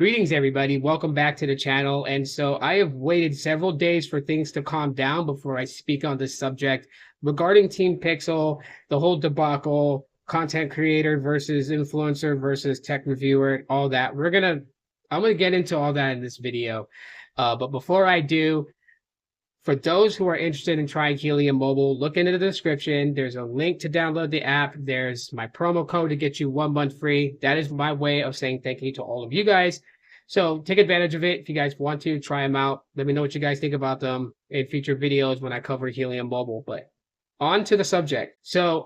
Greetings, everybody. Welcome back to the channel. And so I have waited several days for things to calm down before I speak on this subject regarding Team Pixel, the whole debacle, content creator versus influencer versus tech reviewer, all that. I'm gonna get into all that in this video. But before I do, for those who are interested in trying Helium Mobile, look into the description. There's a link to download the app. There's my promo code to get you 1 month free. That is my way of saying thank you to all of you guys. So take advantage of it. If you guys want to try them out, let me know what you guys think about them in future videos when I cover Helium Mobile. But on to the subject. So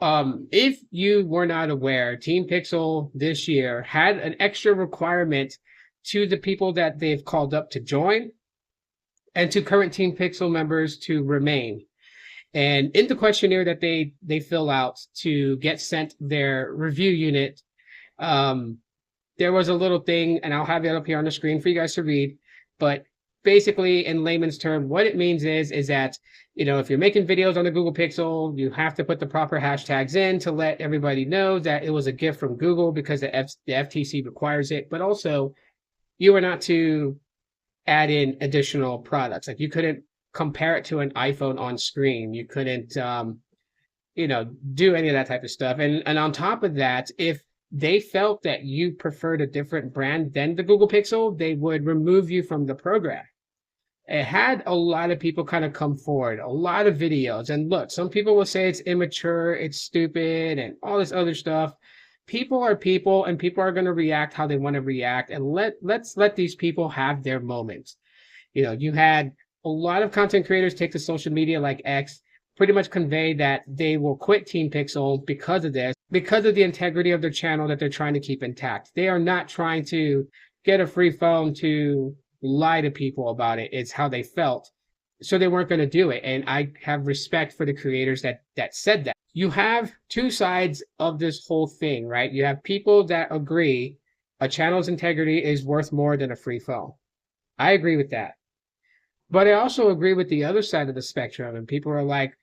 if you were not aware, Team Pixel this year had an extra requirement to the people that they've called up to join and to current Team Pixel members to remain. And in the questionnaire that they fill out to get sent their review unit, there was a little thing, and I'll have it up here on the screen for you guys to read. But basically, in layman's term, what it means is that, if you're making videos on the Google Pixel, you have to put the proper hashtags in to let everybody know that it was a gift from Google because the FTC requires it. But also, you are not to add in additional products. Like you couldn't compare it to an iPhone on screen. You couldn't, do any of that type of stuff. And on top of that, if they felt that you preferred a different brand than the Google Pixel, they would remove you from the program. It had a lot of people kind of come forward, a lot of videos. And look, some people will say it's immature, it's stupid, and all this other stuff. People are people, and people are going to react how they want to react. And let's let these people have their moments. You had a lot of content creators take to social media like X, pretty much convey that they will quit Team Pixel because of this, because of the integrity of their channel that they're trying to keep intact. They are not trying to get a free phone to lie to people about it. It's how they felt. So they weren't going to do it. And I have respect for the creators that said that. You have two sides of this whole thing, right? You have people that agree a channel's integrity is worth more than a free phone. I agree with that. But I also agree with the other side of the spectrum. And people are like,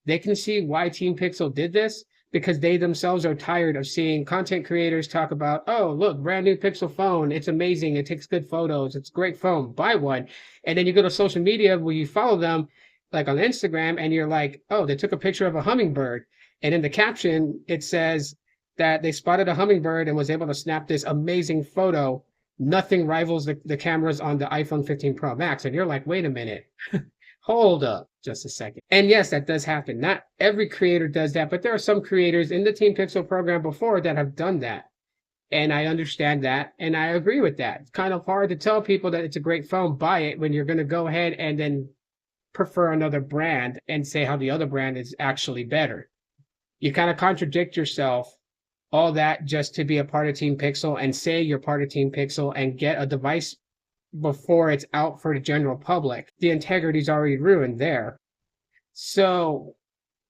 they can see why Team Pixel did this because they themselves are tired of seeing content creators talk about, oh, look, brand new Pixel phone. It's amazing. It takes good photos. It's a great phone. Buy one. And then you go to social media where you follow them, like on Instagram, and you're like, oh, they took a picture of a hummingbird. And in the caption, it says that they spotted a hummingbird and was able to snap this amazing photo. Nothing rivals the cameras on the iPhone 15 Pro Max. And you're like, wait a minute. Hold up just a second. And yes, that does happen. Not every creator does that, but there are some creators in the Team Pixel program before that have done that. And I understand that, and I agree with that. It's kind of hard to tell people that it's a great phone, buy it, when you're going to go ahead and then prefer another brand and say how the other brand is actually better. You kind of contradict yourself, all that just to be a part of Team Pixel and say you're part of Team Pixel and get a device before it's out for the general public. The integrity's already ruined there. So,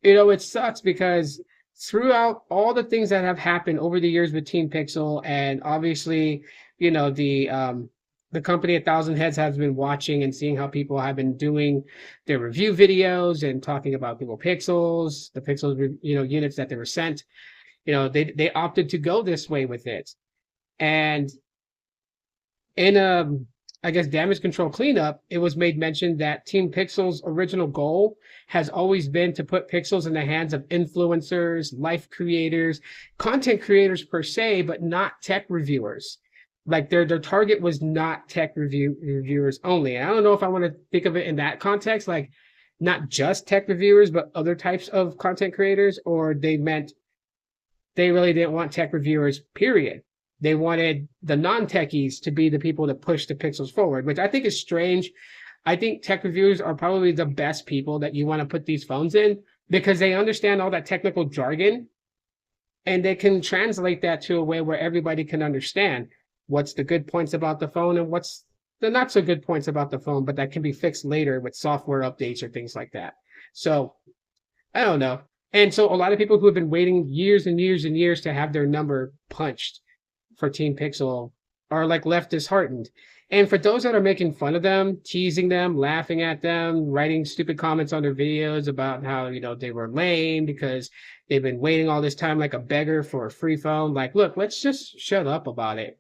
it sucks because throughout all the things that have happened over the years with Team Pixel, and obviously, the company 1,000 Heads has been watching and seeing how people have been doing their review videos and talking about Google Pixels, the Pixels, units that they were sent. They opted to go this way with it. And in damage control cleanup, it was made mention that Team Pixel's original goal has always been to put Pixels in the hands of influencers, life creators, content creators per se, but not tech reviewers. Like their target was not tech reviewers only. And I don't know if I want to think of it in that context, like not just tech reviewers, but other types of content creators, or they meant they really didn't want tech reviewers, period. They wanted the non-techies to be the people that push the Pixels forward, which I think is strange. I think tech reviewers are probably the best people that you want to put these phones in because they understand all that technical jargon and they can translate that to a way where everybody can understand what's the good points about the phone and what's the not so good points about the phone, but that can be fixed later with software updates or things like that. So I don't know. And so a lot of people who have been waiting years and years and years to have their number punched for Team Pixel are like left disheartened. And for those that are making fun of them, teasing them, laughing at them, writing stupid comments on their videos about how, they were lame because they've been waiting all this time like a beggar for a free phone. Like, look, let's just shut up about it.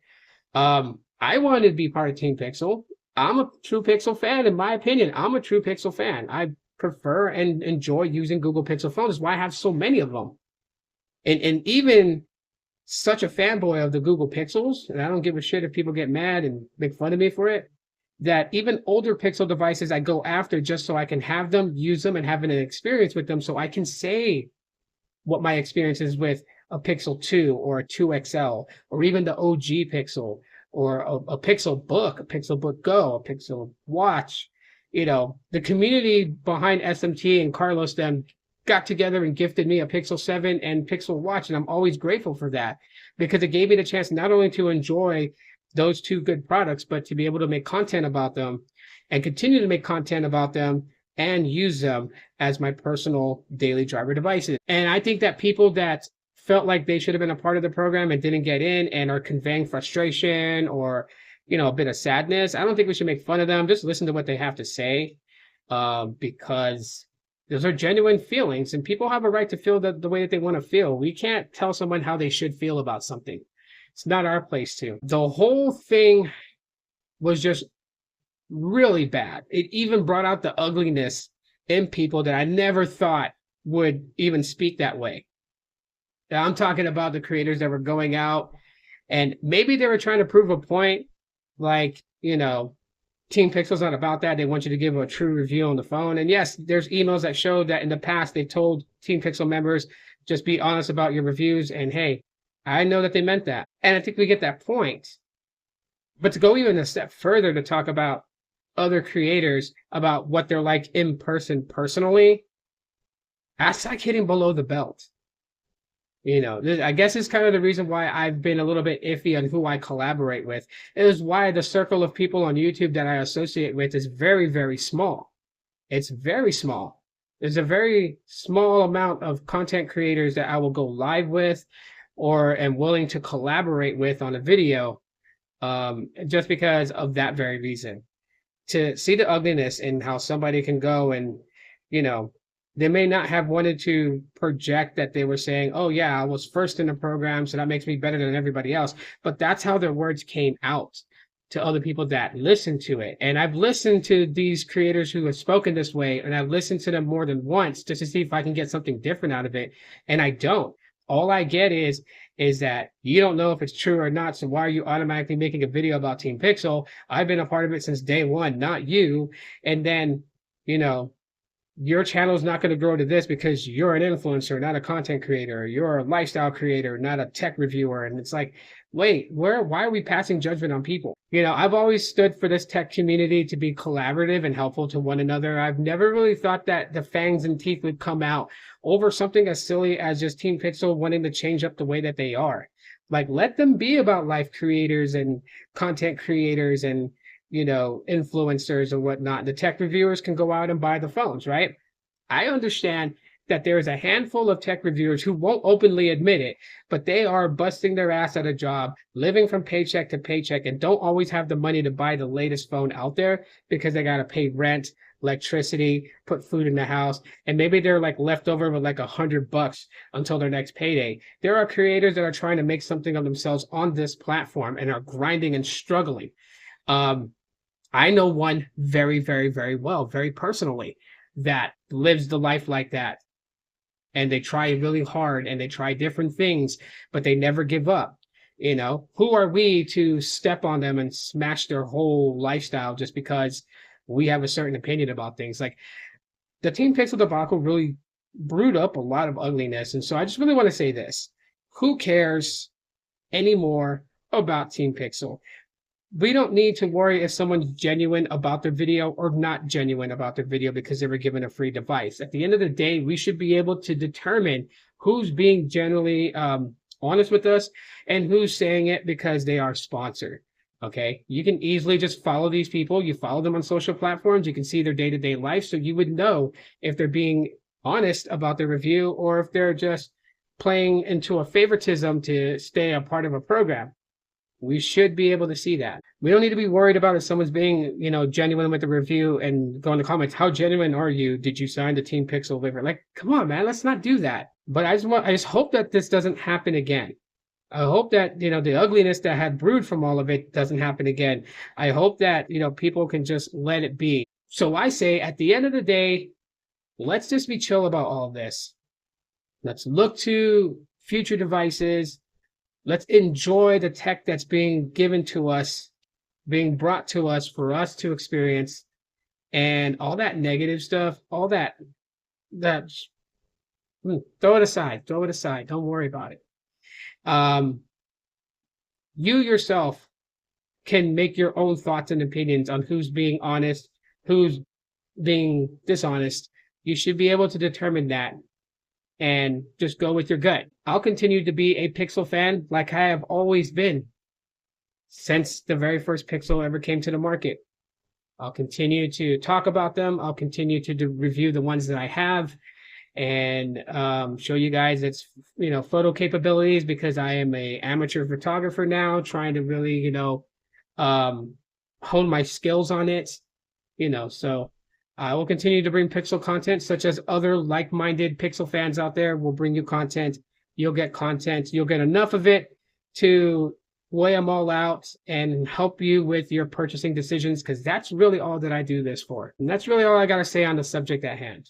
I wanted to be part of Team Pixel. I'm a true Pixel fan, in my opinion. I'm a true Pixel fan. I prefer and enjoy using Google Pixel phones. That's why I have so many of them. And even such a fanboy of the Google Pixels, and I don't give a shit if people get mad and make fun of me for it, that even older Pixel devices I go after just so I can have them, use them, and have an experience with them so I can say what my experience is with a Pixel 2 or a 2XL or even the OG Pixel or a Pixel Book, a Pixel Book Go, a Pixel Watch. You know, the community behind SMT and Carlos them got together and gifted me a Pixel 7 and Pixel Watch, and I'm always grateful for that because it gave me the chance not only to enjoy those two good products, but to be able to make content about them and continue to make content about them and use them as my personal daily driver devices. And I think that people that felt like they should have been a part of the program and didn't get in and are conveying frustration or, you know, a bit of sadness, I don't think we should make fun of them. Just listen to what they have to say, because those are genuine feelings and people have a right to feel the way that they want to feel. We can't tell someone how they should feel about something. It's not our place to. The whole thing was just really bad. It even brought out the ugliness in people that I never thought would even speak that way. Now, I'm talking about the creators that were going out and maybe they were trying to prove a point, like, you know, Team Pixel's not about that. They want you to give a true review on the phone. And yes, there's emails that showed that in the past they've told Team Pixel members, just be honest about your reviews. And hey, I know that they meant that. And I think we get that point. But to go even a step further to talk about other creators, about what they're like in person personally, that's like hitting below the belt. You know, I guess it's kind of the reason why I've been a little bit iffy on who I collaborate with. It is why the circle of people on YouTube that I associate with is very, very small. It's very small. There's a very small amount of content creators that I will go live with or am willing to collaborate with on a video, just because of that very reason. To see the ugliness in how somebody can go and, you know, they may not have wanted to project that they were saying, oh yeah, I was first in the program, so that makes me better than everybody else. But that's how their words came out to other people that listened to it. And I've listened to these creators who have spoken this way, and I've listened to them more than once just to see if I can get something different out of it. And I don't. All I get is that you don't know if it's true or not, so why are you automatically making a video about Team Pixel? I've been a part of it since day one, not you. And then, you know, your channel is not going to grow to this because you're an influencer, not a content creator. You're a lifestyle creator, not a tech reviewer. And it's like, wait, why are we passing judgment on people? You know, I've always stood for this tech community to be collaborative and helpful to one another. I've never really thought that the fangs and teeth would come out over something as silly as just Team Pixel wanting to change up the way that they are. Like, let them be about life creators and content creators and, you know, influencers and whatnot. The tech reviewers can go out and buy the phones, right? I understand that there is a handful of tech reviewers who won't openly admit it, but they are busting their ass at a job, living from paycheck to paycheck, and don't always have the money to buy the latest phone out there because they got to pay rent, electricity, put food in the house, and maybe they're like left over with like $100 until their next payday. There are creators that are trying to make something of themselves on this platform and are grinding and struggling. I know one very, very, very well, very personally, that lives the life like that. And they try really hard and they try different things, but they never give up. You know, who are we to step on them and smash their whole lifestyle just because we have a certain opinion about things? Like, the Team Pixel debacle really brewed up a lot of ugliness. And so I just really want to say this. Who cares anymore about Team Pixel? We don't need to worry if someone's genuine about their video or not genuine about their video because they were given a free device. At the end of the day, we should be able to determine who's being generally honest with us and who's saying it because they are sponsored. Okay, you can easily just follow these people. You follow them on social platforms. You can see their day-to-day life. So you would know if they're being honest about their review or if they're just playing into a favoritism to stay a part of a program. We should be able to see that. We don't need to be worried about if someone's being, you know, genuine with the review and go in the comments, how genuine are you? Did you sign the Team Pixel waiver? Like, come on, man, let's not do that. But I just hope that this doesn't happen again. I hope that, the ugliness that had brewed from all of it doesn't happen again. I hope that, people can just let it be. So I say at the end of the day, let's just be chill about all of this. Let's look to future devices. Let's enjoy the tech that's being given to us, being brought to us for us to experience. And all that negative stuff, all that throw it aside. Throw it aside. Don't worry about it. You yourself can make your own thoughts and opinions on who's being honest, who's being dishonest. You should be able to determine that and just go with your gut. I'll continue to be a Pixel fan like I have always been since the very first Pixel ever came to the market. I'll continue to talk about them. I'll continue to review the ones that I have and show you guys its photo capabilities, because I am a amateur photographer now, trying to really hone my skills on it. So I will continue to bring Pixel content, such as other like-minded Pixel fans out there will bring you content. You'll get content. You'll get enough of it to weigh them all out and help you with your purchasing decisions, because that's really all that I do this for. And that's really all I got to say on the subject at hand.